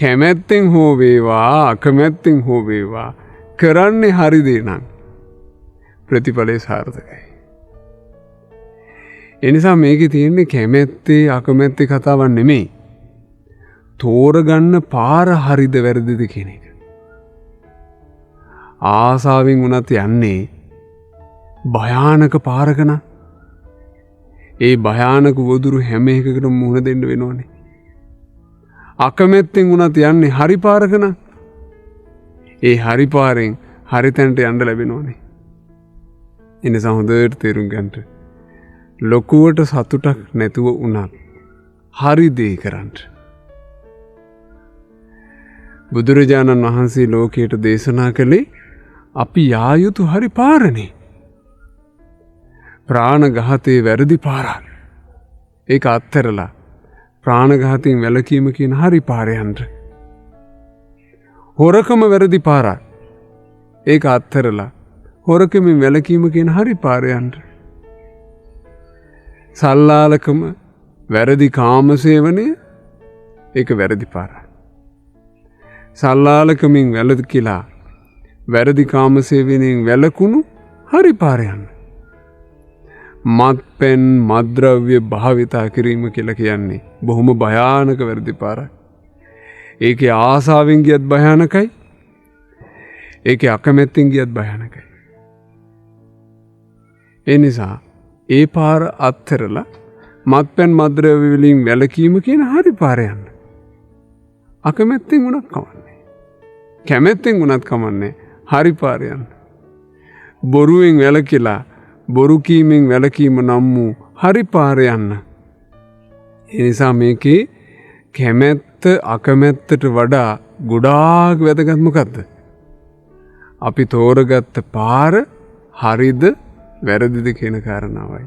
කැමැත්තෙන් හෝ වේවා අකමැත්තෙන් හෝ වේවා කරන්නේ හරි දේ නම් ප්‍රතිඵලය සාර්ථකයි. එනිසා මේකේ තියෙන්නේ කැමැත්තේ අකමැත්තේ කතාවක් නෙමෙයි. තෝරගන්න පාර හරිද වැරදිද කියන එක. ආසාවෙන් වුණත් යන්නේ භයානක පාරක නම් ඒ භයානක වදුරු හැම එකකටම මුහුණ දෙන්න වෙනවනේ. අකමැත්තෙන් වුණත් යන්නේ හරි පාරක නම් ඒ හරි පාරෙන් හරි තැනට යන්න ලැබෙනවනේ. එනිසා හොඳට තේරුම් ගන්න. ලොකුවට සතුටක් නැතුව වුණත් හරි දේ කරන්න. බුදුරජාණන් වහන්සේ ලෝකයට දේශනා කළේ අපි යා යුතු හරි පාරනේ. ප්‍රාණඝාතයේ වැරදි පාරක්. ඒක අත්හැරලා ප්‍රාණඝාතයෙන් වැළකීම කියන හරි පාරේ යන්න. හොරකම වැරදි පාරක්. ඒක අත්හැරලා හොරකමින් වැළකීම කියන හරි පාරේ යන්න. සල්ලාලකම වැරදි කාමසේවනය ඒක වැරදි පාරක්. සල්ලාලකමින් වැළකීලා වැරදි කාමසේවනයෙන් වැළකුණු හරි පාරේ යන්න. මත්පැන් මත්ද්‍රව්‍ය භාවිතා කිරීම කියලා කියන්නේ බොහොම භයානක වැරදි පාරක්. ඒකේ ආසාවෙන් ගියත් භයානකයි. ඒකේ අකමැත්තෙන් ගියත් භයානකයි. ඒ නිසා ඒ පාර අත්හැරලා මත්පැන් මත්ද්‍රව්‍ය වලින් වැළකීම කියන හරි පාරේ යන්න. අකමැත්තෙන් වුණත් කමන්නේ. කැමැත්තෙන් වුණත් කමන්නේ. හරි පාරේ යන්න. බොරුවෙන් වැළකීලා බොරු කීමෙන් වැළකීම නම් වූ හරි පාරේ යන්න. ඒ නිසා මේකේ කැමැත්ත අකමැත්තට වඩා ගොඩාක් වැදගත් මොකද්ද? අපි තෝරගත්ත පාර හරිද වැරදිද කියන කාරණාවයි.